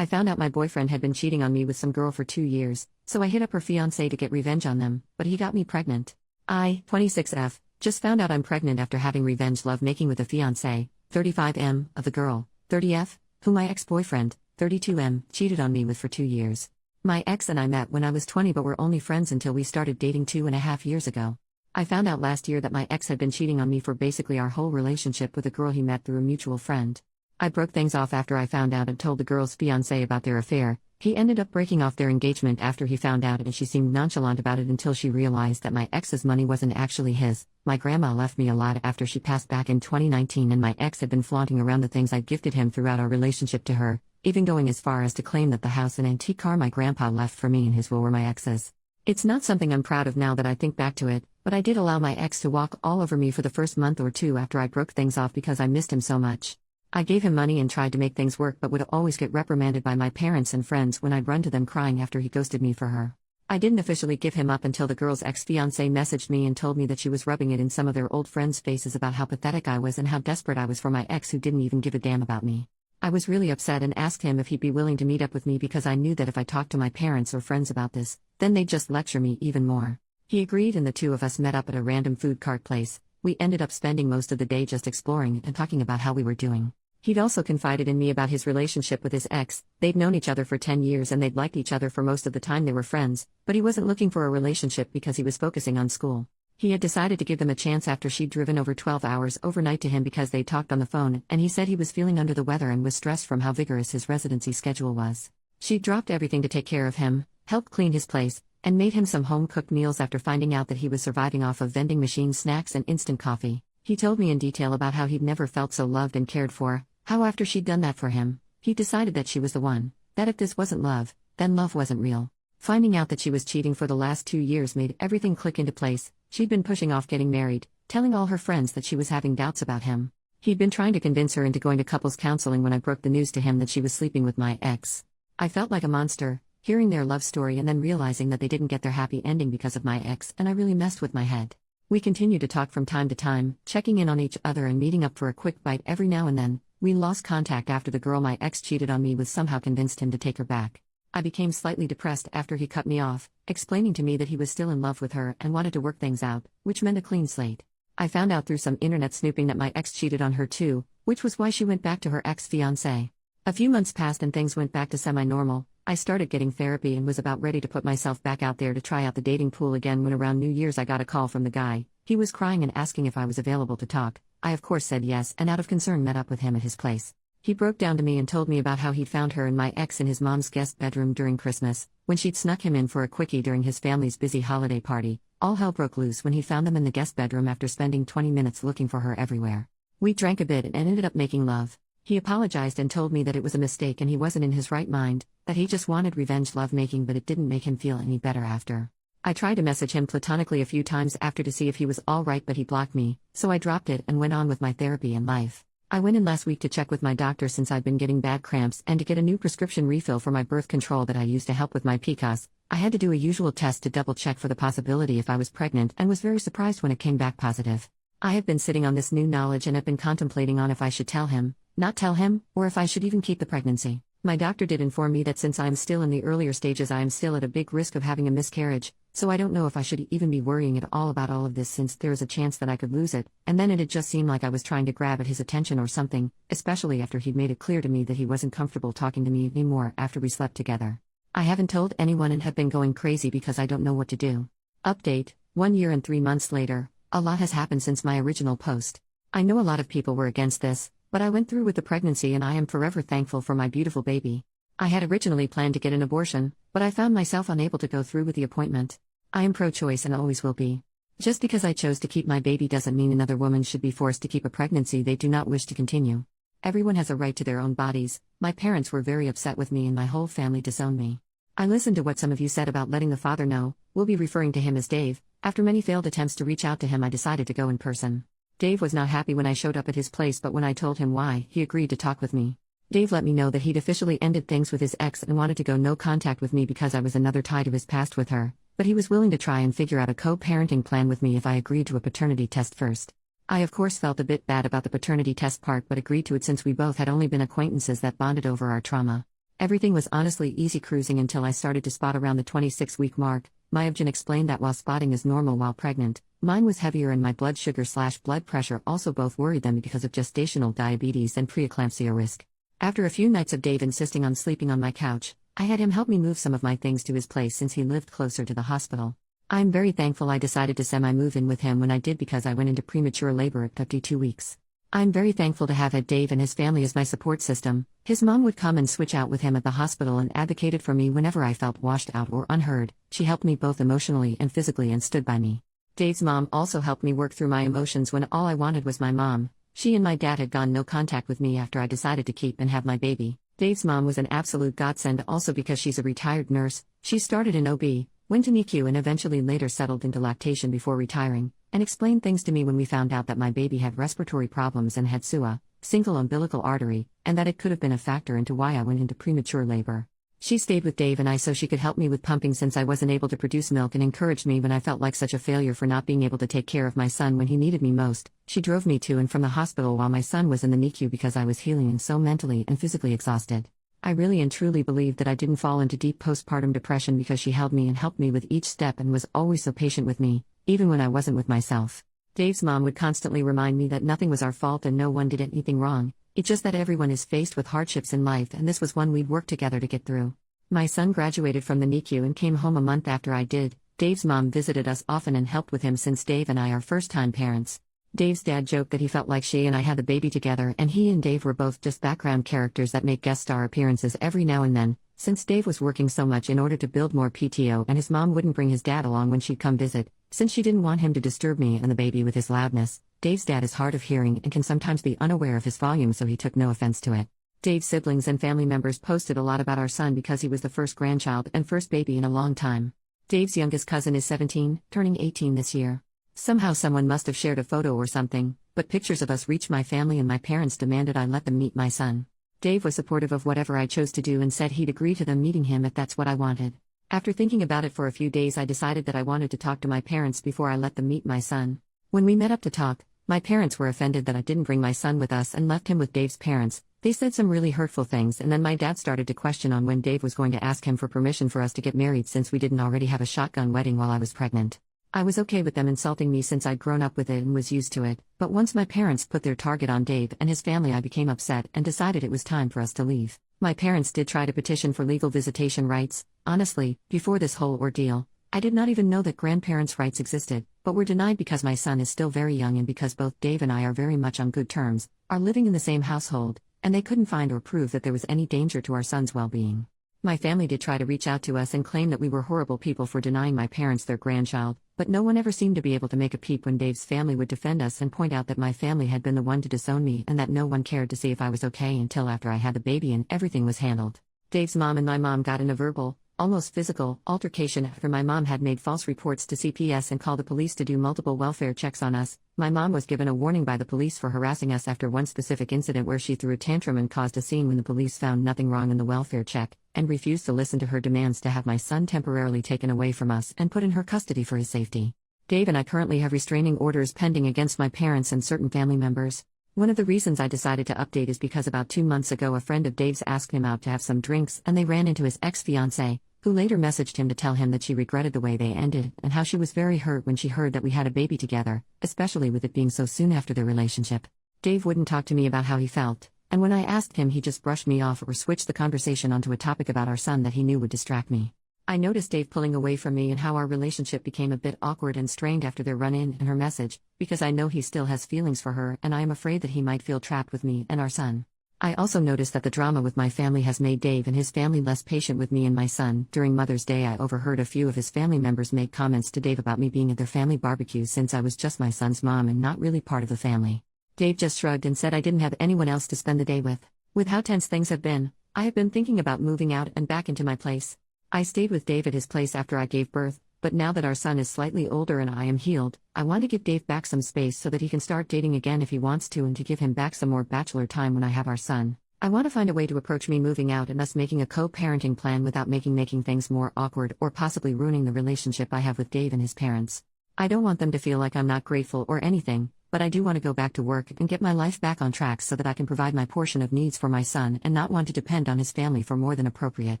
I found out my boyfriend had been cheating on me with some girl for 2 years, so I hit up her fiancé to get revenge on them, but he got me pregnant. I, 26F, just found out I'm pregnant after having revenge love making with a fiancé, 35M, of the girl, 30F, who my ex-boyfriend, 32M, cheated on me with for 2 years. My ex and I met when I was 20 but were only friends until we started dating 2.5 years ago. I found out last year that my ex had been cheating on me for basically our whole relationship with a girl he met through a mutual friend. I broke things off after I found out and told the girl's fiancé about their affair. He ended up breaking off their engagement after he found out, and she seemed nonchalant about it until she realized that my ex's money wasn't actually his. My grandma left me a lot after she passed back in 2019, and my ex had been flaunting around the things I'd gifted him throughout our relationship to her, even going as far as to claim that the house and antique car my grandpa left for me and his will were my ex's. It's not something I'm proud of now that I think back to it, but I did allow my ex to walk all over me for the first month or two after I broke things off because I missed him so much. I gave him money and tried to make things work but would always get reprimanded by my parents and friends when I'd run to them crying after he ghosted me for her. I didn't officially give him up until the girl's ex-fiancé messaged me and told me that she was rubbing it in some of their old friends' faces about how pathetic I was and how desperate I was for my ex who didn't even give a damn about me. I was really upset and asked him if he'd be willing to meet up with me because I knew that if I talked to my parents or friends about this, then they'd just lecture me even more. He agreed and the two of us met up at a random food cart place. We ended up spending most of the day just exploring and talking about how we were doing. He'd also confided in me about his relationship with his ex. They'd known each other for 10 years and they'd liked each other for most of the time they were friends, but he wasn't looking for a relationship because he was focusing on school. He had decided to give them a chance after she'd driven over 12 hours overnight to him because they talked on the phone, and he said he was feeling under the weather and was stressed from how vigorous his residency schedule was. She'd dropped everything to take care of him, helped clean his place, and made him some home-cooked meals after finding out that he was surviving off of vending machine snacks and instant coffee. He told me in detail about how he'd never felt so loved and cared for, how after she'd done that for him, he decided that she was the one, that if this wasn't love, then love wasn't real. Finding out that she was cheating for the last 2 years made everything click into place. She'd been pushing off getting married, telling all her friends that she was having doubts about him. He'd been trying to convince her into going to couples counseling when I broke the news to him that she was sleeping with my ex. I felt like a monster, hearing their love story and then realizing that they didn't get their happy ending because of my ex, and I really messed with my head. We continued to talk from time to time, checking in on each other and meeting up for a quick bite every now and then. We lost contact after the girl my ex cheated on me with somehow convinced him to take her back. I became slightly depressed after he cut me off, explaining to me that he was still in love with her and wanted to work things out, which meant a clean slate. I found out through some internet snooping that my ex cheated on her too, which was why she went back to her ex-fiancé. A few months passed and things went back to semi-normal. I started getting therapy and was about ready to put myself back out there to try out the dating pool again when around New Year's I got a call from the guy. He was crying and asking if I was available to talk. I of course said yes and out of concern met up with him at his place. He broke down to me and told me about how he'd found her and my ex in his mom's guest bedroom during Christmas, when she'd snuck him in for a quickie during his family's busy holiday party. All hell broke loose when he found them in the guest bedroom after spending 20 minutes looking for her everywhere. We drank a bit and ended up making love. He apologized and told me that it was a mistake and he wasn't in his right mind, that he just wanted revenge lovemaking but it didn't make him feel any better after. I tried to message him platonically a few times after to see if he was alright but he blocked me, so I dropped it and went on with my therapy and life. I went in last week to check with my doctor since I'd been getting bad cramps and to get a new prescription refill for my birth control that I use to help with my PCOS. I had to do a usual test to double check for the possibility if I was pregnant and was very surprised when it came back positive. I have been sitting on this new knowledge and have been contemplating on if I should tell him, not tell him, or if I should even keep the pregnancy. My doctor did inform me that since I am still in the earlier stages I am still at a big risk of having a miscarriage, so I don't know if I should even be worrying at all about all of this since there is a chance that I could lose it, and then it'd just seem like I was trying to grab at his attention or something, especially after he'd made it clear to me that he wasn't comfortable talking to me anymore after we slept together. I haven't told anyone and have been going crazy because I don't know what to do. Update, 1 year and 3 months later, a lot has happened since my original post. I know a lot of people were against this, but I went through with the pregnancy and I am forever thankful for my beautiful baby. I had originally planned to get an abortion, but I found myself unable to go through with the appointment. I am pro-choice and always will be. Just because I chose to keep my baby doesn't mean another woman should be forced to keep a pregnancy they do not wish to continue. Everyone has a right to their own bodies. My parents were very upset with me and my whole family disowned me. I listened to what some of you said about letting the father know. We'll be referring to him as Dave. After many failed attempts to reach out to him I decided to go in person. Dave was not happy when I showed up at his place but when I told him why, he agreed to talk with me. Dave let me know that he'd officially ended things with his ex and wanted to go no contact with me because I was another tie to his past with her, but he was willing to try and figure out a co-parenting plan with me if I agreed to a paternity test first. I of course felt a bit bad about the paternity test part but agreed to it since we both had only been acquaintances that bonded over our trauma. Everything was honestly easy cruising until I started to spot around the 26-week mark. Myobgen explained that while spotting is normal while pregnant, mine was heavier and my blood sugar/blood pressure also both worried them because of gestational diabetes and preeclampsia risk. After a few nights of Dave insisting on sleeping on my couch, I had him help me move some of my things to his place since he lived closer to the hospital. I'm very thankful I decided to semi-move in with him when I did because I went into premature labor at 52 weeks. I'm very thankful to have had Dave and his family as my support system. His mom would come and switch out with him at the hospital and advocated for me whenever I felt washed out or unheard. She helped me both emotionally and physically and stood by me. Dave's mom also helped me work through my emotions when all I wanted was my mom. She and my dad had gone no contact with me after I decided to keep and have my baby. Dave's mom was an absolute godsend also because she's a retired nurse. She started in OB, went to NICU and eventually later settled into lactation before retiring, and explained things to me when we found out that my baby had respiratory problems and had SUA, single umbilical artery, and that it could have been a factor into why I went into premature labor. She stayed with Dave and I so she could help me with pumping since I wasn't able to produce milk and encouraged me when I felt like such a failure for not being able to take care of my son when he needed me most. She drove me to and from the hospital while my son was in the NICU because I was healing and so mentally and physically exhausted. I really and truly believe that I didn't fall into deep postpartum depression because she held me and helped me with each step and was always so patient with me, even when I wasn't with myself. Dave's mom would constantly remind me that nothing was our fault and no one did anything wrong, it's just that everyone is faced with hardships in life and this was one we'd work together to get through. My son graduated from the NICU and came home a month after I did. Dave's mom visited us often and helped with him since Dave and I are first-time parents. Dave's dad joked that he felt like she and I had the baby together and he and Dave were both just background characters that make guest star appearances every now and then, since Dave was working so much in order to build more PTO and his mom wouldn't bring his dad along when she'd come visit, since she didn't want him to disturb me and the baby with his loudness. Dave's dad is hard of hearing and can sometimes be unaware of his volume so he took no offense to it. Dave's siblings and family members posted a lot about our son because he was the first grandchild and first baby in a long time. Dave's youngest cousin is 17, turning 18 this year. Somehow someone must have shared a photo or something, but pictures of us reached my family and my parents demanded I let them meet my son. Dave was supportive of whatever I chose to do and said he'd agree to them meeting him if that's what I wanted. After thinking about it for a few days I decided that I wanted to talk to my parents before I let them meet my son. When we met up to talk, my parents were offended that I didn't bring my son with us and left him with Dave's parents. They said some really hurtful things and then my dad started to question on when Dave was going to ask him for permission for us to get married since we didn't already have a shotgun wedding while I was pregnant. I was okay with them insulting me since I'd grown up with it and was used to it, but once my parents put their target on Dave and his family I became upset and decided it was time for us to leave. My parents did try to petition for legal visitation rights. Honestly, before this whole ordeal, I did not even know that grandparents' rights existed, but were denied because my son is still very young and because both Dave and I are very much on good terms, are living in the same household, and they couldn't find or prove that there was any danger to our son's well-being. My family did try to reach out to us and claim that we were horrible people for denying my parents their grandchild, but no one ever seemed to be able to make a peep when Dave's family would defend us and point out that my family had been the one to disown me and that no one cared to see if I was okay until after I had the baby and everything was handled. Dave's mom and my mom got in a verbal, almost physical, altercation after my mom had made false reports to CPS and called the police to do multiple welfare checks on us. My mom was given a warning by the police for harassing us after one specific incident where she threw a tantrum and caused a scene when the police found nothing wrong in the welfare check, and refused to listen to her demands to have my son temporarily taken away from us and put in her custody for his safety. Dave and I currently have restraining orders pending against my parents and certain family members. One of the reasons I decided to update is because about 2 months ago a friend of Dave's asked him out to have some drinks and they ran into his ex-fiancée, who later messaged him to tell him that she regretted the way they ended and how she was very hurt when she heard that we had a baby together, especially with it being so soon after their relationship. Dave wouldn't talk to me about how he felt, and when I asked him he just brushed me off or switched the conversation onto a topic about our son that he knew would distract me. I noticed Dave pulling away from me and how our relationship became a bit awkward and strained after their run-in and her message, because I know he still has feelings for her and I am afraid that he might feel trapped with me and our son. I also noticed that the drama with my family has made Dave and his family less patient with me and my son. During Mother's Day I overheard a few of his family members make comments to Dave about me being at their family barbecue since I was just my son's mom and not really part of the family. Dave just shrugged and said I didn't have anyone else to spend the day with. With how tense things have been, I have been thinking about moving out and back into my place. I stayed with Dave at his place after I gave birth, but now that our son is slightly older and I am healed, I want to give Dave back some space so that he can start dating again if he wants to and to give him back some more bachelor time when I have our son. I want to find a way to approach me moving out and us making a co-parenting plan without making things more awkward or possibly ruining the relationship I have with Dave and his parents. I don't want them to feel like I'm not grateful or anything, but I do want to go back to work and get my life back on track so that I can provide my portion of needs for my son and not want to depend on his family for more than appropriate.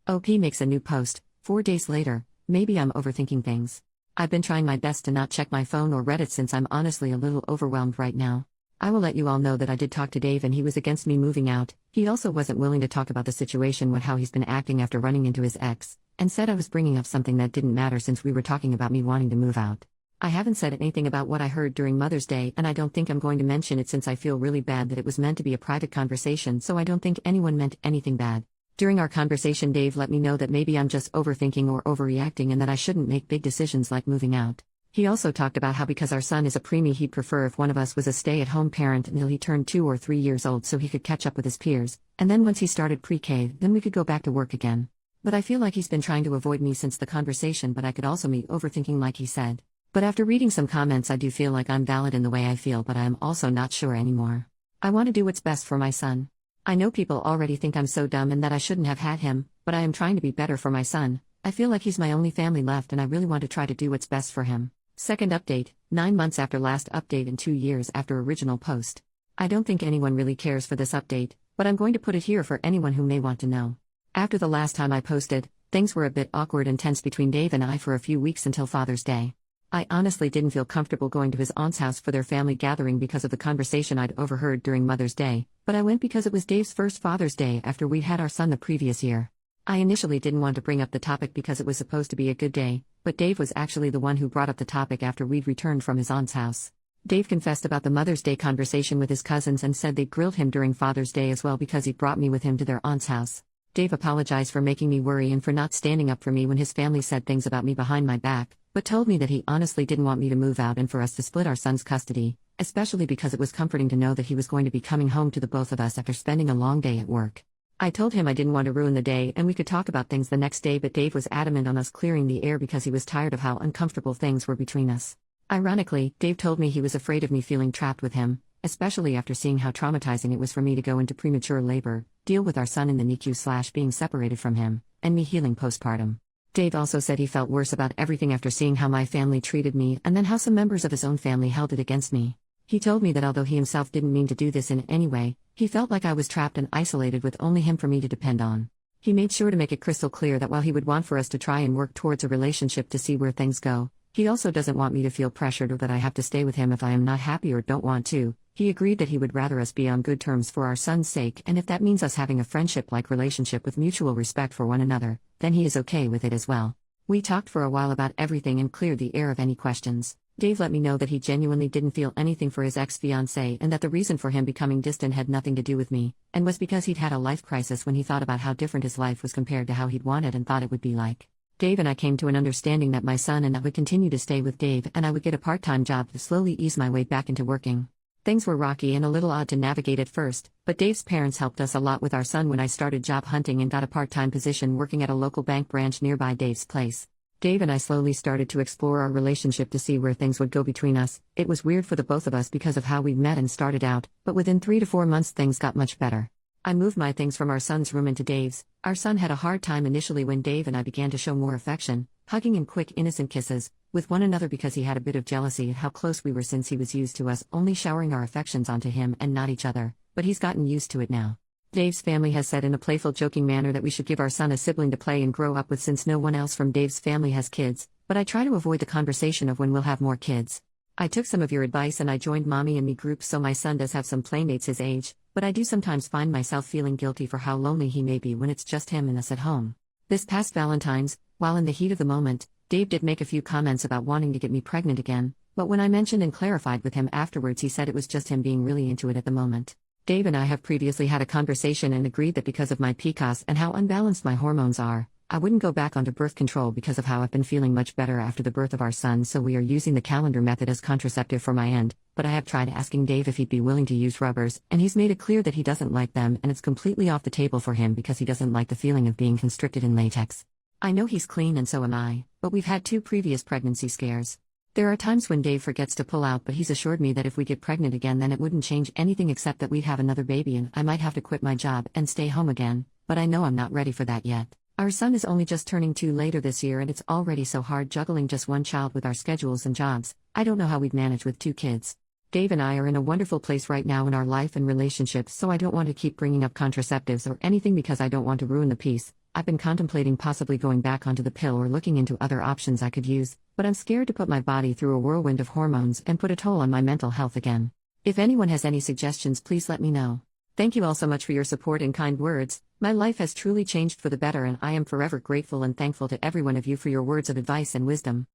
OP makes a new post, 4 days later. Maybe I'm overthinking things. I've been trying my best to not check my phone or Reddit since I'm honestly a little overwhelmed right now. I will let you all know that I did talk to Dave and he was against me moving out. He also wasn't willing to talk about the situation with how he's been acting after running into his ex, and said I was bringing up something that didn't matter since we were talking about me wanting to move out. I haven't said anything about what I heard during Mother's Day, and I don't think I'm going to mention it since I feel really bad that it was meant to be a private conversation, so I don't think anyone meant anything bad. During our conversation, Dave let me know that maybe I'm just overthinking or overreacting and that I shouldn't make big decisions like moving out. He also talked about how because our son is a preemie, he'd prefer if one of us was a stay-at-home parent until he turned 2 or 3 years old so he could catch up with his peers, and then once he started pre-K, then we could go back to work again. But I feel like he's been trying to avoid me since the conversation, but I could also be overthinking like he said. But after reading some comments, I do feel like I'm valid in the way I feel, but I am also not sure anymore. I want to do what's best for my son. I know people already think I'm so dumb and that I shouldn't have had him, but I am trying to be better for my son. I feel like he's my only family left and I really want to try to do what's best for him. Second update, 9 months after last update and 2 years after original post. I don't think anyone really cares for this update, but I'm going to put it here for anyone who may want to know. After the last time I posted, things were a bit awkward and tense between Dave and I for a few weeks until Father's Day. I honestly didn't feel comfortable going to his aunt's house for their family gathering because of the conversation I'd overheard during Mother's Day, but I went because it was Dave's first Father's Day after we'd had our son the previous year. I initially didn't want to bring up the topic because it was supposed to be a good day, but Dave was actually the one who brought up the topic after we'd returned from his aunt's house. Dave confessed about the Mother's Day conversation with his cousins and said they grilled him during Father's Day as well because he brought me with him to their aunt's house. Dave apologized for making me worry and for not standing up for me when his family said things about me behind my back, but told me that he honestly didn't want me to move out and for us to split our son's custody, especially because it was comforting to know that he was going to be coming home to the both of us after spending a long day at work. I told him I didn't want to ruin the day and we could talk about things the next day, but Dave was adamant on us clearing the air because he was tired of how uncomfortable things were between us. Ironically, Dave told me he was afraid of me feeling trapped with him, especially after seeing how traumatizing it was for me to go into premature labor, deal with our son in the NICU/being separated from him, and me healing postpartum. Dave also said he felt worse about everything after seeing how my family treated me and then how some members of his own family held it against me. He told me that although he himself didn't mean to do this in any way, he felt like I was trapped and isolated with only him for me to depend on. He made sure to make it crystal clear that while he would want for us to try and work towards a relationship to see where things go, he also doesn't want me to feel pressured or that I have to stay with him if I am not happy or don't want to. He agreed that he would rather us be on good terms for our son's sake, and if that means us having a friendship-like relationship with mutual respect for one another, then he is okay with it as well. We talked for a while about everything and cleared the air of any questions. Dave let me know that he genuinely didn't feel anything for his ex-fiancée and that the reason for him becoming distant had nothing to do with me, and was because he'd had a life crisis when he thought about how different his life was compared to how he'd wanted and thought it would be like. Dave and I came to an understanding that my son and I would continue to stay with Dave and I would get a part-time job to slowly ease my way back into working. Things were rocky and a little odd to navigate at first, but Dave's parents helped us a lot with our son when I started job hunting and got a part-time position working at a local bank branch nearby Dave's place. Dave and I slowly started to explore our relationship to see where things would go between us. It was weird for the both of us because of how we'd met and started out, but within 3 to 4 months things got much better. I moved my things from our son's room into Dave's. Our son had a hard time initially when Dave and I began to show more affection, hugging and quick innocent kisses, with one another because he had a bit of jealousy at how close we were since he was used to us only showering our affections onto him and not each other, but he's gotten used to it now. Dave's family has said in a playful joking manner that we should give our son a sibling to play and grow up with since no one else from Dave's family has kids, but I try to avoid the conversation of when we'll have more kids. I took some of your advice and I joined Mommy and Me groups so my son does have some playmates his age, but I do sometimes find myself feeling guilty for how lonely he may be when it's just him and us at home. This past Valentine's, while in the heat of the moment, Dave did make a few comments about wanting to get me pregnant again, but when I mentioned and clarified with him afterwards he said it was just him being really into it at the moment. Dave and I have previously had a conversation and agreed that because of my PCOS and how unbalanced my hormones are, I wouldn't go back onto birth control because of how I've been feeling much better after the birth of our son, so we are using the calendar method as contraceptive for my end, but I have tried asking Dave if he'd be willing to use rubbers, and he's made it clear that he doesn't like them and it's completely off the table for him because he doesn't like the feeling of being constricted in latex. I know he's clean and so am I, but we've had 2 previous pregnancy scares. There are times when Dave forgets to pull out, but he's assured me that if we get pregnant again then it wouldn't change anything except that we'd have another baby and I might have to quit my job and stay home again, but I know I'm not ready for that yet. Our son is only just turning 2 later this year and it's already so hard juggling just one child with our schedules and jobs. I don't know how we'd manage with 2 kids. Dave and I are in a wonderful place right now in our life and relationships, so I don't want to keep bringing up contraceptives or anything because I don't want to ruin the peace. I've been contemplating possibly going back onto the pill or looking into other options I could use, but I'm scared to put my body through a whirlwind of hormones and put a toll on my mental health again. If anyone has any suggestions, please let me know. Thank you all so much for your support and kind words. My life has truly changed for the better, and I am forever grateful and thankful to every one of you for your words of advice and wisdom.